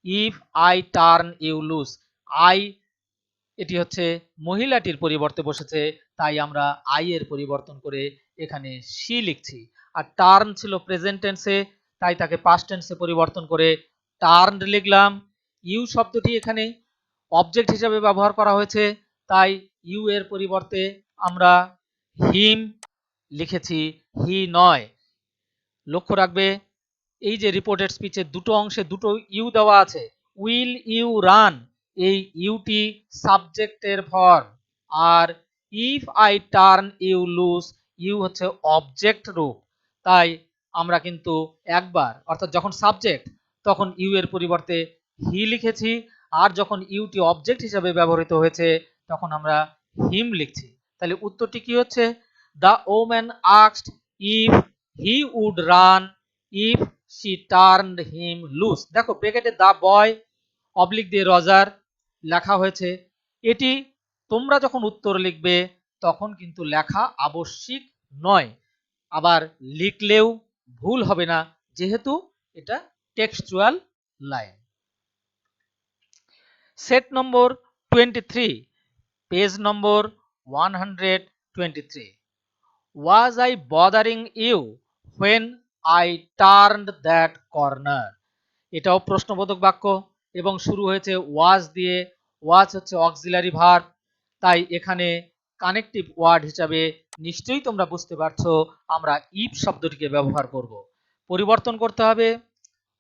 If I turn you loose. I এটি হচ্ছে মহিলাটির পরিবর্তে বসেছে, তাই আমরা আই এর পরিবর্তন করে এখানে শি লিখছি। আর টার্ন ছিল প্রেজেন্ট টেন্সে, তাই তাকে পাস্ট টেন্সে পরিবর্তন করে টার্নড লিখলাম। ইউ শব্দটি এখানে অবজেক্ট হিসেবে ব্যবহার করা হয়েছে, তাই ইউ এর পরিবর্তে আমরা হিম লিখেছি, হি নয়। লক্ষ্য রাখবে এই যে রিপোর্টেড স্পিচের দুটো অংশে দুটো ইউ দেওয়া আছে। উইল ইউ রান, এই ইউটি সাবজেক্টের ফর্ম, আর if I turn you loose, you হচ্ছে অবজেক্ট রূপ। তাই আমরা কিন্তু একবার, অর্থাৎ যখন সাবজেক্ট তখন ইউ এর পরিবর্তে হি লিখেছি, আর যখন ইউটি অবজেক্ট হিসাবে ব্যবহৃত হয়েছে তখন আমরা হিম লিখছি। তাহলে উত্তরটি কি হচ্ছে? The woman asked if he would run if she turned him loose। দেখো ব্র্যাকেটে দা বয় অবলিক দিয়ে রজার লেখা হয়েছে। এটি তোমরা যখন উত্তর লিখবে তখন কিন্তু লেখা আবশ্যিক নয়, আবার লিখলেও ভুল হবে না, যেহেতু এটা textual line. Set number 23, page number 123। Was I bothering you when I turned that corner? এটাও প্রশ্নবোধক বাক্য এবং শুরু হয়েছে ওয়াজ দিয়ে। ওয়াজ হচ্ছে অক্সিলারি ভার্ব, তাই এখানে কানেক্টিভ ওয়ার্ড হিসাবে নিশ্চয়ই তোমরা বুঝতে পারছো আমরা ইফ শব্দটিকে ব্যবহার করব। পরিবর্তন করতে হবে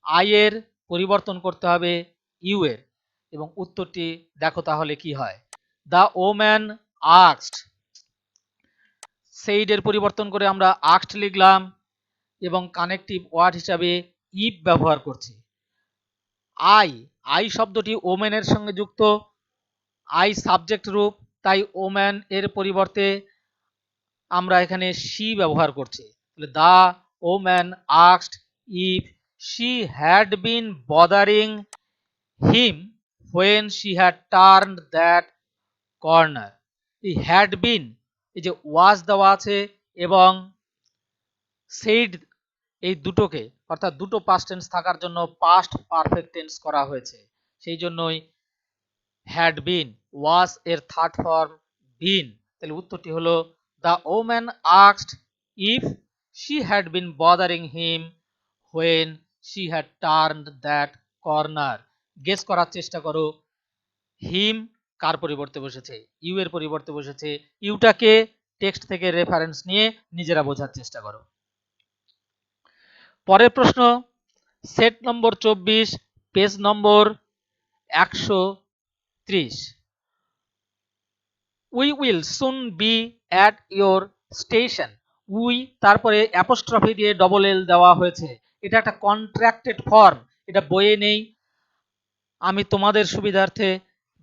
আই এর, পরিবর্তন করতে হবে ইউ এর, এবং উত্তরটি দেখো তাহলে কি হয়। দ্য ওম্যান আস্কড, সেইড এর পরিবর্তন করে আমরা আস্কড লিখলাম এবং কানেক্টিভ ওয়ার্ড হিসাবে ইফ ব্যবহার করছি। আই শব্দটি ওমেনের সঙ্গে যুক্ত, আই সাবজেক্ট রূপ, তাই ওম্যান এর পরিবর্তে আমরা এখানে শি ব্যবহার করছি। The woman asked if she had been bothering him when she had turned that corner. এই হ্যাড বিন, এই যে ওয়াজ দেওয়া আছে এবং সেইড, এই দুটোকে অর্থাৎ দুটো পাস্ট টেন্স থাকার জন্য পাস্ট পারফেক্ট টেন্স করা হয়েছে, সেই জন্যই হ্যাড বিন। ওয়াজ এর থার্ড ফর্ম বিন। তাহলে উত্তরটি হলো the woman asked if she had been bothering him when she had turned that corner. Guess করার চেষ্টা করো হিম কার পরিবর্তে বসেছে? ইউ এর পরিবর্তে বসেছে। ইউটাকে টেক্সট থেকে রেফারেন্স নিয়ে নিজেরা বোঝার চেষ্টা করো। পরের প্রশ্ন, set number 24, page number 130। We will soon be at your station. We তারপরে অ্যাপোস্ট্রফি দিয়ে ডবল এল দেওয়া হয়েছে। এটা একটা কন্ট্রাক্টেড ফর্ম, এটা বইয়ে নেই, আমি তোমাদের সুবিধার্থে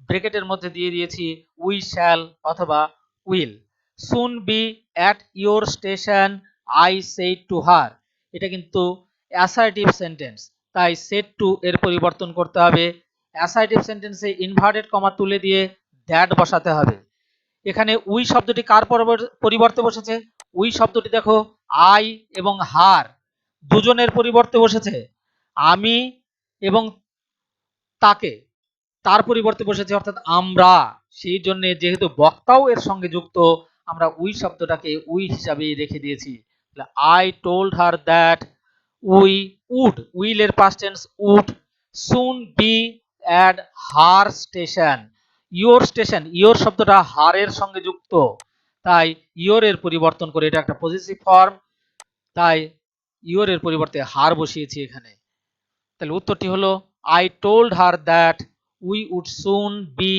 ব্র্যাকেটের মধ্যে দিয়ে দিয়েছি উই শ্যাল অথবা will. Soon be at your station I said to her, এটা কিন্তু অ্যাসার্টিভ সেন্টেন্স, তাই সেড টু এর পরিবর্তন করতে হবে। অ্যাসার্টিভ সেন্টেন্সে ইনভার্টেড কমা তুলে দিয়ে দ্যাট বসাতে হবে। এখানে উই শব্দটি কার পরিবর্তে বসেছে? উই শব্দটি দেখো আই এবং হার দুজনের পরিবর্তে বসেছে। আমি এবং তাকে তার পরিবর্তে বসেছে, অর্থাৎ আমরা, সেই জন্য যেহেতু বক্তাও এর সঙ্গে যুক্ত আমরা উই শব্দটাকে উই হিসাবে রেখে দিয়েছি। I told her that we would, will এর past tense would, soon be at her station. Your station, your শব্দটা হার এর সঙ্গে যুক্ত, তাই ইয়োর এর পরিবর্তন করে এটা একটা পজিটিভ ফর্ম, তাই ইয়োর এর পরিবর্তে হার বসিয়েছি এখানে। তাহলে উত্তরটি হলো I told her that we would soon be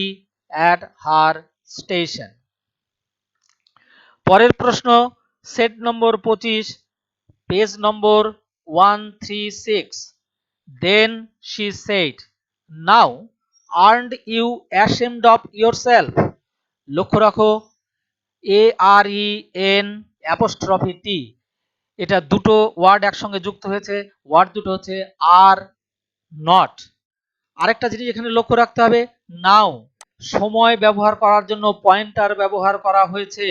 at her station. পরের প্রশ্ন set number 25, page number 136। Then she said, now aren't you ashamed of yourself. লক্ষ্য রাখো AREN''T, এটা দুটো ওয়ার্ড একসঙ্গে যুক্ত হয়েছে, ওয়ার্ড দুটো হচ্ছে আর নট। আরেকটা জিনিস এখানে লক্ষ্য রাখতে হবে, নাও সময় ব্যবহার করার জন্য পয়েন্টার ব্যবহার করা হয়েছে।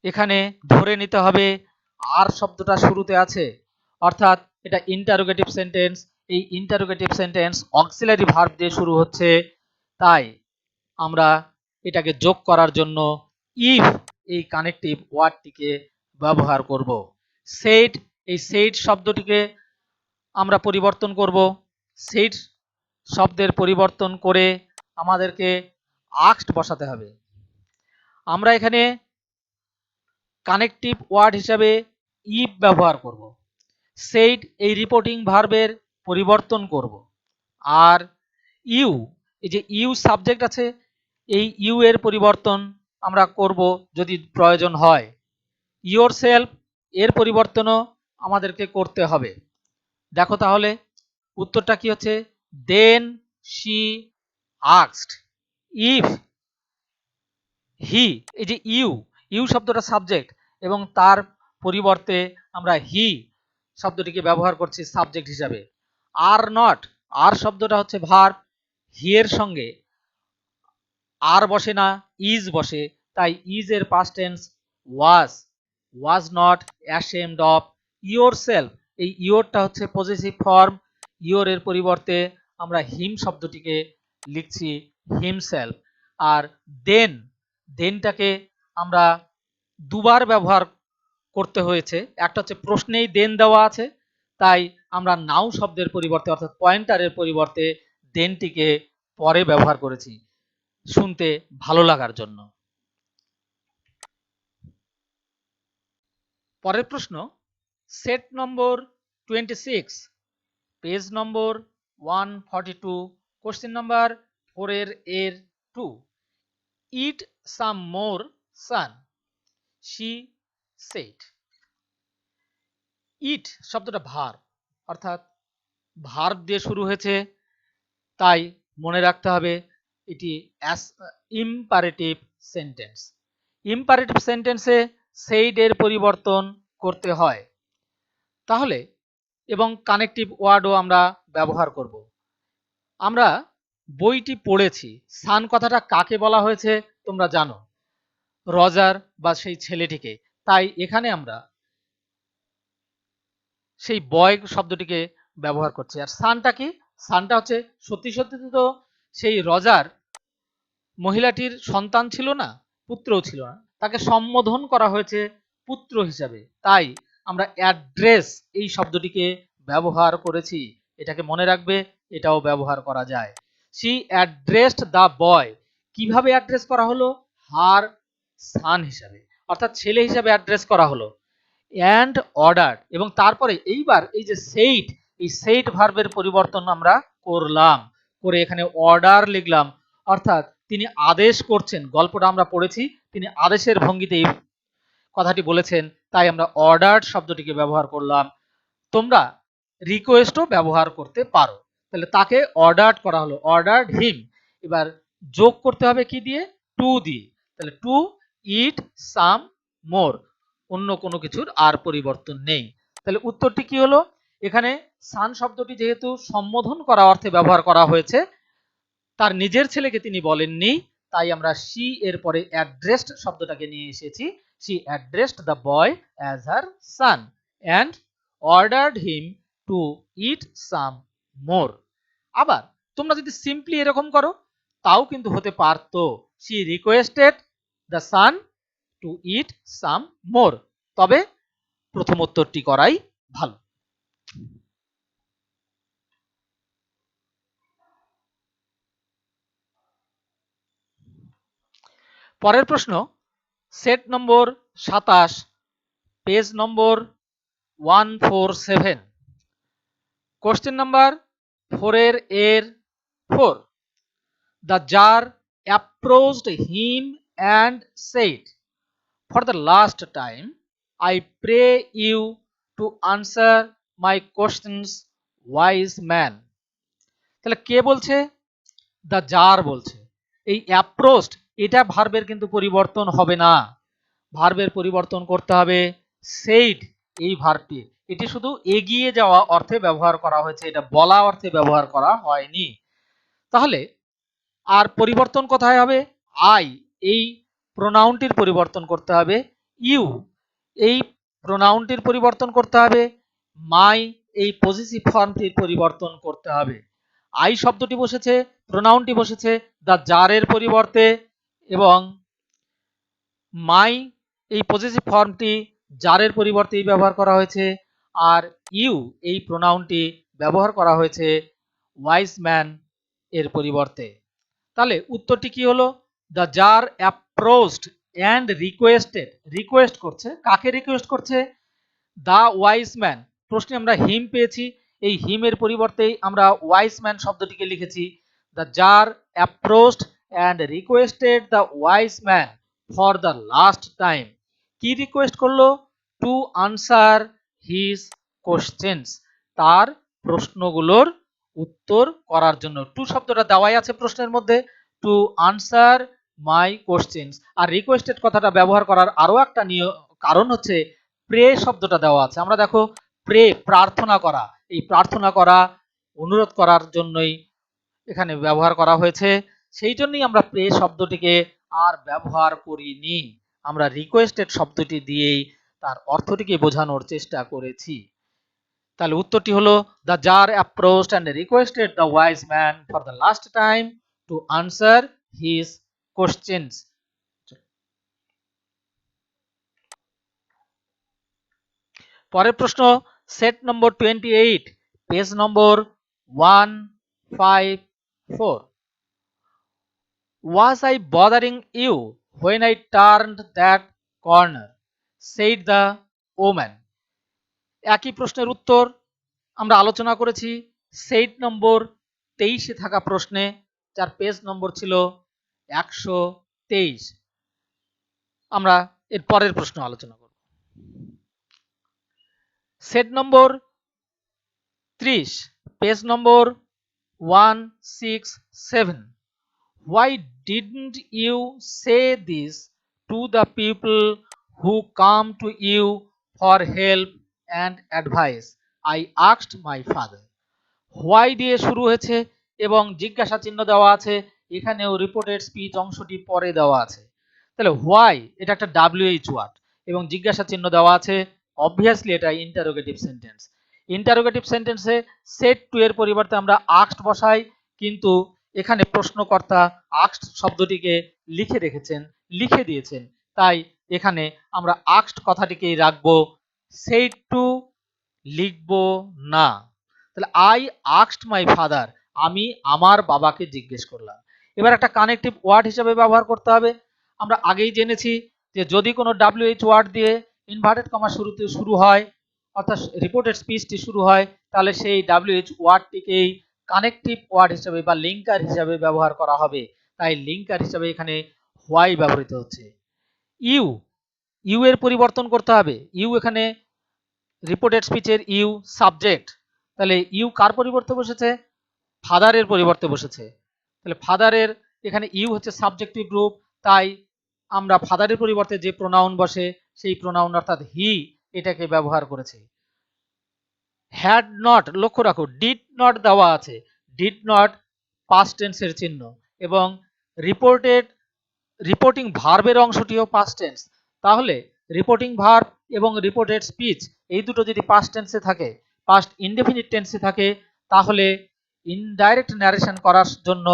এখানে ধরে নিতে হবে আর শব্দটা শুরুতে আছে, অর্থাৎ এটা ইন্টারোগেটিভ সেন্টেন্স। এই ইন্টারোগেটিভ সেন্টেন্স অক্সিলারি ভার্ব দিয়ে শুরু হচ্ছে, তাই আমরা এটাকে যোগ করার জন্য ইফ এই কানেক্টিভ ওয়ার্ডটিকে ব্যবহার করব। সেড, এই সেড শব্দটিকে আমরা পরিবর্তন করব। সেড শব্দের পরিবর্তন করে আমাদেরকে আস্কড বসাতে হবে। আমরা এখানে কানেক্টিভ ওয়ার্ড হিসাবে ইফ ব্যবহার করব। সেড এই রিপোর্টিং ভার্বের পরিবর্তন করব। আর ইউ, এই যে ইউ সাবজেক্ট আছে, এই ইউ এর পরিবর্তন আমরা করব যদি প্রয়োজন হয়। ইয়োরসেলফ এর পরিবর্তনও আমাদেরকে করতে হবে। দেখো তাহলে উত্তরটা কি হচ্ছে, দেন শি আস্কড ইফ হি, এই যে ইউ, ইউ শব্দটা সাবজেক্ট এবং তার পরিবর্তে আমরা হি শব্দটিকে ব্যবহার করছি সাবজেক্ট হিসাবে। আর নট, আর শব্দটা হচ্ছে ভার্ব, হি এর সঙ্গে আর বসে না, ইজ বসে, তাই ইজ এর past tense was not ashamed of yourself. এই ইয়োরটা হচ্ছে পজেসিভ ফর্ম, ইয়োর এর পরিবর্তে আমরা হিম শব্দটিকে লিখছি হিমসেলফ। আর দেন, দেনটাকে আমরা দুবার ব্যবহার করতে হয়েছে, একটা হচ্ছে প্রশ্নেই দেন দেওয়া আছে, তাই আমরা নাও শব্দের পরিবর্তে অর্থাৎ পয়েন্টারের পরিবর্তে দেনটিকে পরে ব্যবহার করেছি শুনতে ভালো লাগার জন্য। পরের প্রশ্ন সেট নম্বর 26, পেজ নম্বর 142, কোশ্চেন নাম্বার 4 এর 2। ইট some more San, she said. ইট শব্দটা ভার্ব, অর্থাৎ ভার্ব দিয়ে শুরু হয়েছে, তাই মনে রাখতে হবে এটি ইম্পারেটিভ সেন্টেন্স। ইম্পারেটিভ সেন্টেন্সে সেইড এর পরিবর্তন করতে হয় তাহলে, এবং কানেক্টিভ ওয়ার্ডও আমরা ব্যবহার করব। আমরা বইটি পড়েছি, সান কথাটা কাকে বলা হয়েছে তোমরা জানো, রজার বা সেই ছেলেটিকে, তাই এখানে আমরা সেই বয় শব্দটিকে ব্যবহার করছি। আর সানটা কি, সানটা হচ্ছে সত্যি সত্যি তো সেই রজার মহিলাটির সন্তান ছিল না, পুত্রও ছিল না, তাকে সম্বোধন করা হয়েছে পুত্র হিসাবে, তাই আমরা অ্যাড্রেস এই শব্দটিকে ব্যবহার করেছি। এটাকে মনে রাখবে, এটাও ব্যবহার করা যায়। শি অ্যাড্রেসড দ্য বয়, কিভাবে অ্যাড্রেস করা হলো, হার সান হিসাবে, অর্থাৎ ছেলে হিসাবে অ্যাড্রেস করা হলো। অ্যান্ড অর্ডার, এবং তারপরে এইবার এই যে সেইড, এই সেইড ভার্বের পরিবর্তন আমরা করলাম, করে এখানে অর্ডার লিখলাম, অর্থাৎ তিনি আদেশ করছেন। গল্পটা আমরা পড়েছি, তিনি আদেশের ভঙ্গিতে এই কথাটি বলেছেন, তাই আমরা অর্ডার শব্দটিকে ব্যবহার করলাম। তোমরা রিকোয়েস্টও ব্যবহার করতে পারো। তাহলে তাকে অর্ডার করা হলো, অর্ডার্ড হিম। এবার যোগ করতে হবে কি দিয়ে, টু দিয়ে, তাহলে টু ইট সাম মোর, অন্য কোনো কিছুর আর পরিবর্তন নেই। তাহলে উত্তরটি কি হলো, এখানে সান শব্দটি যেহেতু সম্বোধন করা অর্থে ব্যবহার করা হয়েছে, তার নিজের ছেলেকে তিনি বলেননি, তাই আমরা শি এর পরে অ্যাড্রেসড শব্দটাকে নিয়ে এসেছি। She addressed the boy as her son and ordered him to eat some more. আবার তোমরা যদি সিম্পলি এরকম করো তাও কিন্তু হতে পারতো, she requested the son to eat some more, তবে প্রথম উত্তরটি করাই ভালো। পরের প্রশ্ন সেট নম্বর 27, পেজ নম্বর 147, কোশ্চেন নাম্বার 4 এর 4. The jar approached him and said, "For the last time, I pray you to answer my questions, wise man." তাহলে কে বলছে? দ্য জার বলছে। এই অ্যাপ্রোচড এটা ভার্বের কিন্তু পরিবর্তন হবে না, ভার্বের পরিবর্তন করতে হবে সেইড এই ভার্বটি। এটি শুধু এগিয়ে যাওয়া অর্থে ব্যবহার করা হয়েছে, এটা বলা অর্থে ব্যবহার করা হয়নি। তাহলে আর পরিবর্তন কোথায় হবে? আই এই প্রোনাউনটির পরিবর্তন করতে হবে, ইউ এই প্রোনাউনটির পরিবর্তন করতে হবে, মাই এই পজিটিভ ফর্মটির পরিবর্তন করতে হবে। আই শব্দটি বসেছে, প্রোনাউনটি বসেছে দ্য জারের পরিবর্তে, এবং মাই এই পজিটিভ ফর্মটি জারের পরিবর্তেই ব্যবহার করা হয়েছে, আর ইউ এই প্রোনাউনটি ব্যবহার করা হয়েছে ওয়াইজ ম্যান এর পরিবর্তে। তাহলে উত্তরটি কি হলো? The tsar approached and requested, request করছে, কাকে রিকোয়েস্ট করছে? The wise man. প্রশ্নে আমরা হিম পেয়েছি, এই হিমের পরিবর্তে আমরা ওয়াইজ ম্যান শব্দটিকে লিখেছি। The tsar approached and requested the wise man for the last time. কি রিকোয়েস্ট করলো? টু আনসার হিজ কোশ্চেন্স, তার প্রশ্নগুলোর উত্তর করার জন্য। টু শব্দটা দেওয়াই আছে প্রশ্নের মধ্যে, টু আনসার মাই কোশ্চেন্স। আর রিকোয়েস্টেড কথাটা ব্যবহার করার আরো একটা কারণ হচ্ছে প্রে শব্দটা দেওয়া আছে। আমরা দেখো প্রে প্রার্থনা করা, এই প্রার্থনা করা অনুরোধ করার জন্যই এখানে ব্যবহার করা হয়েছে, সেই জন্যই আমরা প্রে শব্দটিকে আর ব্যবহার করিনি, আমরা রিকোয়েস্টেড শব্দটি দিয়েই তার অর্থটিকে বোঝানোর চেষ্টা করেছি। তাহলে উত্তরটি হলো the tsar approached and requested the wise man for the last time to answer his questions. পরের প্রশ্ন set number 28, page number 154। Was I bothering you when I turned that corner? said the woman. একই প্রশ্নের উত্তর আমরা আলোচনা করেছি সেট নম্বর 23-এ থাকা প্রশ্নে, যার পেজ নম্বর ছিল 123। আমরা এর পরের প্রশ্ন আলোচনা করব। Set number 30, page number 167। Why didn't you say this to the people who come to you for help and advice? I asked my father. Why দিয়ে শুরু হয়েছে এবং জিজ্ঞাসা চিহ্ন দেওয়া আছে, এখানেও রিপোর্টেড স্পিচ অংশটি পরে দেওয়া আছে। তাহলে হোয়াই এটা একটা WH ওয়ার্ড এবং জিজ্ঞাসা চিহ্ন দেওয়া আছে, অবভিয়াসলি এটা ইন্টারোগেটিভ সেন্টেন্স। ইন্টারোগেটিভ সেন্টেন্সে সেট টু এর পরিবর্তে আমরা আস্কড বসাই, কিন্তু এখানে প্রশ্নকর্তা আস্কড শব্দটিকে লিখে দিয়েছেন, তাই এখানে আমরা আস্কড কথাটিকেই রাখবো, সেট টু লিখবো না। তাহলে আই আস্কড মাই ফাদার, আমি আমার বাবাকে জিজ্ঞেস করলাম। এবার একটা কানেক্টিভ ওয়ার্ড হিসেবে ব্যবহার করতে হবে। আমরা আগেই জেনেছি যে যদি কোনো WH ওয়ার্ড দিয়ে ইনভার্টেড কমা শুরুতে শুরু হয়, অর্থাৎ রিপোর্টেড স্পিচটি শুরু হয়, তাহলে সেই WH ওয়ার্ডটিকেই কানেক্টিভ ওয়ার্ড হিসেবে বা লিঙ্কার হিসেবে ব্যবহার করা হবে। তাই লিঙ্কার হিসেবে এখানে হোয়াই ব্যবহৃত হচ্ছে। ইউ এর পরিবর্তন করতে হবে। ইউ এখানে রিপোর্টেড স্পিচের ইউ সাবজেক্ট, তাহলে ইউ কার পরিবর্তে বসেছে? ফাদারের পরিবর্তে বসেছে। তাহলে ফাদারের এখানে ইউ হচ্ছে সাবজেক্টিভ গ্রুপ, তাই আমরা ফাদারের পরিবর্তে যে প্রোনাউন বসে সেই প্রোনাউন অর্থাৎ হি এটাকে ব্যবহার করেছি। হ্যাড নট, লক্ষ্য রাখো ডিড নট দেওয়া আছে, ডিড নট পাস্ট টেন্সের চিহ্ন, এবং রিপোর্টিং ভার্বের অংশটিও পাস্ট টেন্স। তাহলে রিপোর্টিং ভার্ব এবং রিপোর্টেড স্পিচ এই দুটো যদি পাস্ট টেন্সে থাকে, পাস্ট ইনডেফিনিট টেন্সে থাকে, তাহলে ইনডাইরেক্ট ন্যারেশন করার জন্য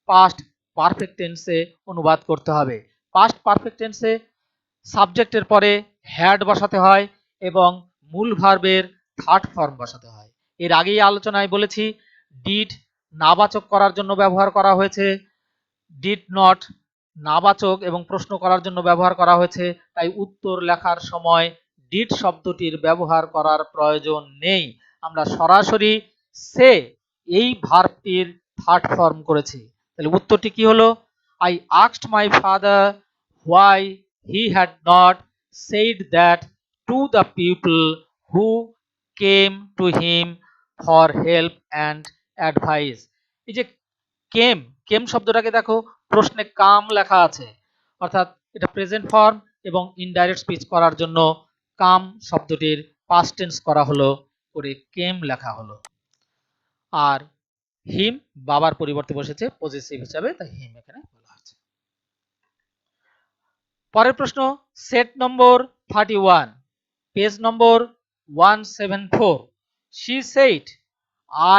পাস্ট পারফেক্ট টেন্সে অনুবাদ করতে হবে। পাস্ট পারফেক্ট টেন্সে সাবজেক্টের পরে হ্যাড বসাতে হয় এবং মূল ভার্বের থার্ড ফর্ম বসাতে হয়। এর আগেই আলোচনায় বলেছি ডিড নাবাচক করার জন্য ব্যবহার করা হয়েছে, ডিড নট নাবাচক এবং প্রশ্ন করার জন্য ব্যবহার করা হয়েছে, তাই উত্তর লেখার সময় ডিড শব্দটির ব্যবহার করার প্রয়োজন নেই। আমরা সরাসরি সে এই ভার্বটির থার্ড ফর্ম করেছি। তাহলে উত্তরটি কি হলো? I asked my father why he had not said that to the people who came to him for help and advice। এই যে কেম, কেম শব্দটাকে দেখো প্রশ্নে কাম লেখা আছে, অর্থাৎ এটা প্রেজেন্ট ফর্ম এবং ইনডাইরেক্ট স্পিচ করার জন্য কাম শব্দটির পাস্ট টেন্স করা হলো, করে কেম লেখা হলো। আর হিম বাবার পরিবর্তে বসেছে পজেসিভ হিসাবে, তাই হিম এখানে বলা হয়েছে। পরের প্রশ্ন set number 31, page number 174। She said,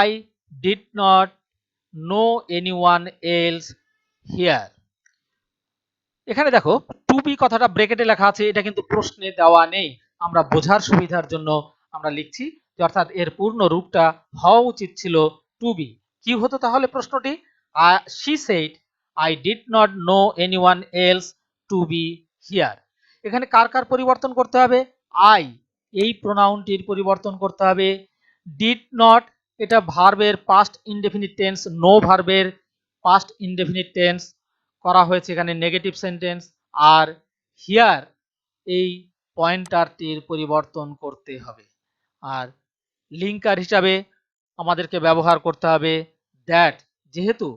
I did not know anyone else here। এখানে দেখো টু বি কথাটা ব্র্যাকেটে লেখা আছে, এটা কিন্তু প্রশ্নে দেওয়া নেই, আমরা বোঝার সুবিধার জন্য আমরা লিখছি, অর্থাৎ এর পূর্ণ রূপটা হওয়া উচিত ছিল টু বি। কি হতো তাহলে প্রশ্নটি? she said I did not know anyone else to be here। এখানে কার কার পরিবর্তন করতে হবে? আই এই প্রোনাউনটির পরিবর্তন করতে হবে। ডিড নট এটা ভার্বের পাস্ট ইনডেফিনিট টেন্স, নো ভার্বের পাস্ট ইনডেফিনিট টেন্স করা হয়েছে এখানে নেগেটিভ সেন্টেন্স। আর হিয়ার এই পয়েন্টারটির পরিবর্তন করতে হবে। আর লিঙ্কার হিসাবে আমাদেরকে ব্যবহার করতে হবে দ্যাট, যেহেতু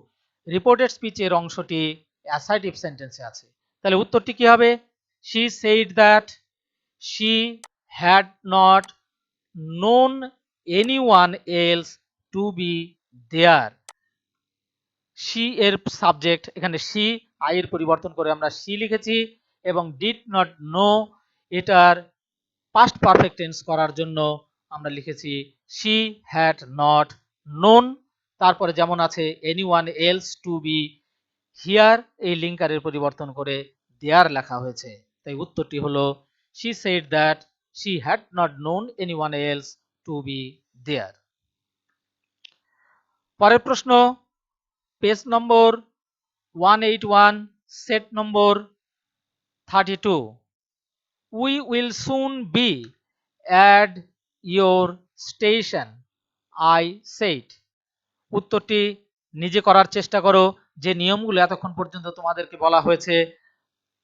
রিপোর্টেড স্পিচের অংশটি অ্যাসার্টিভ সেন্টেন্সে আছে। তাহলে উত্তরটি কি হবে? she said that she had not known anyone else to be there। she এর সাবজেক্ট, এখানে she I এর পরিবর্তন করে আমরা she লিখেছি, এবং did not know এটার পাস্ট পারফেক্ট টেন্স করার জন্য আমরা লিখেছি she had not known। তারপরে যেমন আছে anyone else to be here, এই লিঙ্কারের পরিবর্তন করে there লেখা হয়েছে। তাই উত্তরটি হলো she said that she had not known anyone else to be there। পরের প্রশ্ন page number 181, set number 32। We will soon be at your station, I said। উত্তরটি নিজে করার চেষ্টা করো, যে নিয়মগুলো এতক্ষণ পর্যন্ত তোমাদেরকে বলা হয়েছে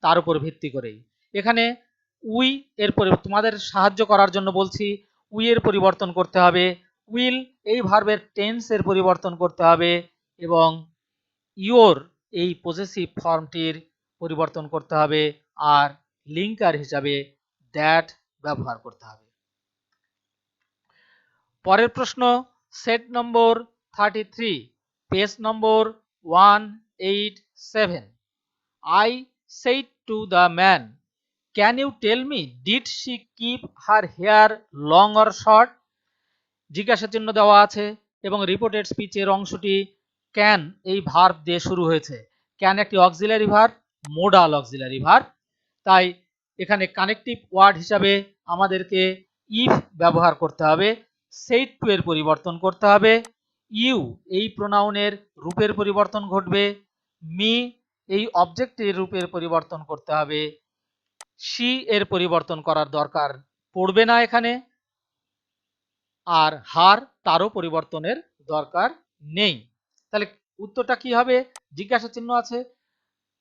তার উপর ভিত্তি করেই। এখানে উই এর তোমাদের সাহায্য করার জন্য বলছি, উই এর পরিবর্তন করতে হবে, উইল এই ভার্বের টেন্স এর পরিবর্তন করতে হবে, এবং ইওর এই পজেসিভ ফর্মটির পরিবর্তন করতে হবে, আর লিঙ্কার হিসাবে দ্যাট ব্যবহার করতে হবে। পরের প্রশ্ন set number 33, page number 187। I said to the man, can you tell me did she keep her hair long or short? জিজ্ঞাসা চিহ্ন দেওয়া আছে এবং রিপোর্টেড স্পিচের অংশটি ক্যান এই ভার্ব দিয়ে শুরু হয়েছে। ক্যান একটি auxiliary verb, modal auxiliary verb, তাই এখানে কানেক্টিভ ওয়ার্ড হিসাবে আমাদেরকে ইফ ব্যবহার করতে হবে, সেইড টু এর পরিবর্তন করতে হবে, ইউ এই প্রোনাউনের রূপের পরিবর্তন ঘটবে, মি এই অবজেক্টের রূপের পরিবর্তন করতে হবে, শি এর পরিবর্তন করার দরকার পড়বে না এখানে, আর হার তারও পরিবর্তনের দরকার নেই। তাহলে উত্তরটা কি হবে? জিজ্ঞাসা চিহ্ন আছে,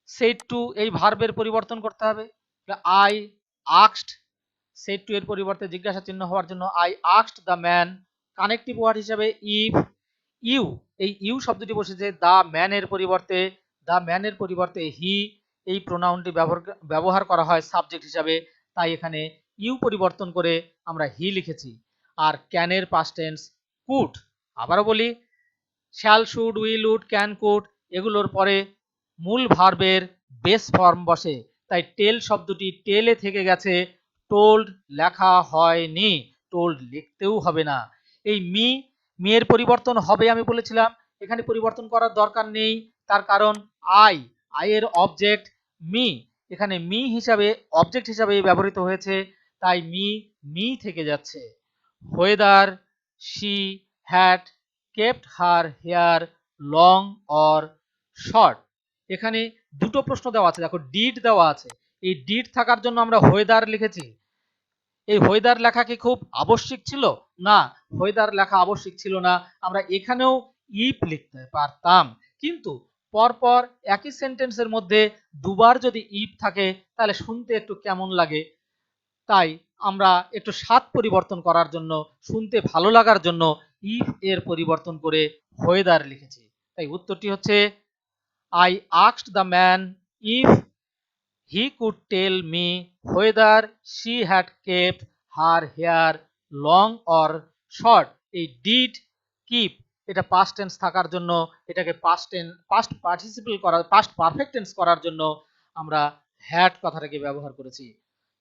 সেড টু এই ভার্বের পরিবর্তন করতে হবে, আই আস্কড, সেড টু এর পরিবর্তে জিজ্ঞাসা চিহ্ন হওয়ার জন্য I asked the man, connective word হিসাবে ইফ, ইউ এই ইউ শব্দটি বসেছে দ্য ম্যানের পরিবর্তে, দ্য ম্যানের পরিবর্তে হি এই প্রোনাউনটি ব্যবহার করা হয় সাবজেক্ট হিসাবে, তাই এখানে ইউ পরিবর্তন করে আমরা হি লিখেছি। আর ক্যানের পাস্ট টেন্স কুড। আবারও বলি, shall, should, will, would, can, could এগুলোর পরে মূল ভার্বের বেস ফর্ম বসে, তাই টেল শব্দটি টেলে থেকে গেছে, টোল্ড লেখা হয়নি, টোল্ড লিখতেও হবে না। এই মি, মেয়ের পরিবর্তন হবে আমি বলেছিলাম, এখানে পরিবর্তন করার দরকার নেই, তার কারণ আই, আই এর অবজেক্ট মি, এখানে মি হিসাবে অবজেক্ট হিসাবে ব্যবহৃত হয়েছে, তাই মি মি থেকে যাচ্ছে। whether she had kept her hair long or short, এখানে দুটো প্রশ্ন দেওয়া আছে, দেখো ডিড দেওয়া আছে, এই ডিড থাকার জন্য আমরা whether লিখেছি। এই whether লেখা কি খুব আবশ্যিক ছিল? না, whether লেখা আবশ্যিক ছিল না, আমরা এখানেও ইফ লিখতে পারতাম, কিন্তু পরপর একই সেন্টেন্সের মধ্যে দুবার যদি ইফ থাকে তাহলে শুনতে একটু কেমন লাগে। তাই আমরা একটু স্বাদ পরিবর্তন করার জন্য, শুনতে ভালো লাগার জন্য ইফ এর পরিবর্তন করে ওয়েদার লিখেছি। তাই উত্তরটি হচ্ছে I asked the man if he could tell me whether she had kept her hair long or short. এই ডিড কিপ এটা পাস্ট টেন্স থাকার জন্য এটাকে পাস্ট পার্টিসিপল করার, পাস্ট পারফেক্ট টেন্স করার জন্য আমরা হ্যাড কথাটাকে ব্যবহার করেছি।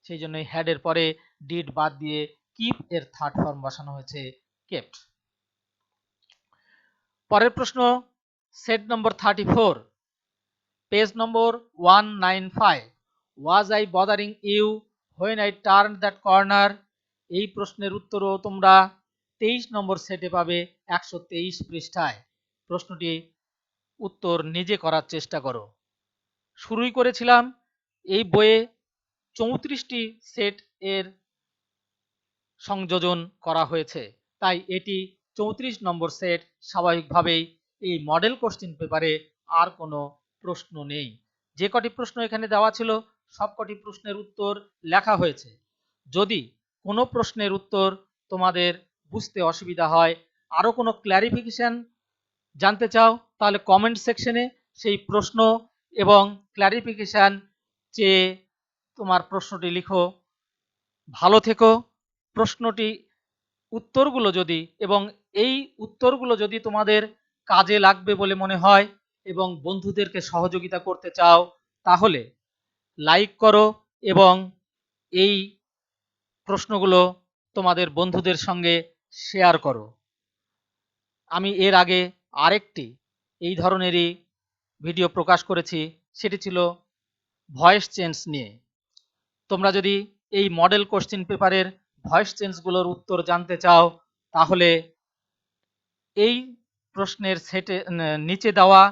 সেই জন্য হ্যাড এর পরে ডিড বাদ দিয়ে কিপ এর থার্ড ফর্ম বসানো হয়েছে কেপ্ট। পরের প্রশ্ন set number 34, page number 195, was I bothering you when I turn that corner. এই প্রশ্নের উত্তরও তোমরা 23 নম্বর সেটে পাবে 123 পৃষ্ঠায়। প্রশ্নটি উত্তর নিজে করার চেষ্টা করো। শুরুই করেছিলাম এই বইয়ে 34টি সেট এর সংযোজন করা হয়েছে, তাই এটি 34 নম্বর সেট। স্বাভাবিকভাবেই এই মডেল কোশ্চেন পেপারে আর কোনো প্রশ্ন নেই। যে কটি প্রশ্ন এখানে দেওয়া ছিল সবকটি প্রশ্নের উত্তর লেখা হয়েছে। যদি কোনো প্রশ্নের উত্তর তোমাদের বুঝতে অসুবিধা হয়, আরও কোনো ক্ল্যারিফিকেশন জানতে চাও, তাহলে কমেন্ট সেকশনে সেই প্রশ্ন এবং ক্ল্যারিফিকেশন চেয়ে তোমার প্রশ্নটি লিখো। ভালো থেকো। প্রশ্নটি উত্তরগুলো যদি এবং এই উত্তরগুলো যদি তোমাদের কাজে লাগবে বলে মনে হয় এবং বন্ধুদেরকে সহযোগিতা করতে চাও, তাহলে লাইক করো এবং এই প্রশ্নগুলো তোমাদের বন্ধুদের সঙ্গে শেয়ার করো। আমি এর আগে আরেকটি এই ধরনেরই ভিডিও প্রকাশ করেছি, সেটি ছিল ভয়েস চেঞ্জ নিয়ে। তোমরা যদি এই মডেল কোশ্চেন পেপারের ভয়েস চেঞ্জগুলোর উত্তর জানতে চাও, তাহলে এই প্রশ্নের সেটে নিচে দেওয়া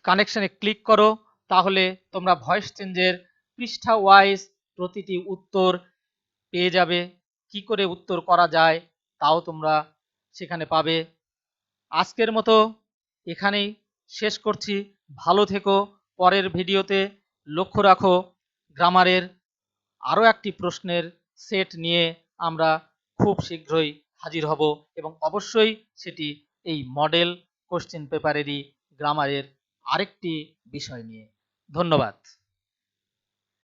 কানেকশনে ক্লিক করো, তাহলে তোমরা ভয়েস চেঞ্জের পৃষ্ঠা ওয়াইজ প্রতিটি উত্তর পেয়ে যাবে। কি করে উত্তর করা যায় তাও তোমরা সেখানে পাবে। আজকের মতো এখানেই শেষ করছি। ভালো থেকো। পরের ভিডিওতে লক্ষ্য রাখো গ্রামারের আরও একটি প্রশ্নের সেট নিয়ে আমরা খুব শীঘ্রই হাজির হব এবং অবশ্যই সেটি এই মডেল কোশ্চেন পেপারেরই গ্রামারের আরেকটি বিষয় নিয়ে। ধন্যবাদ।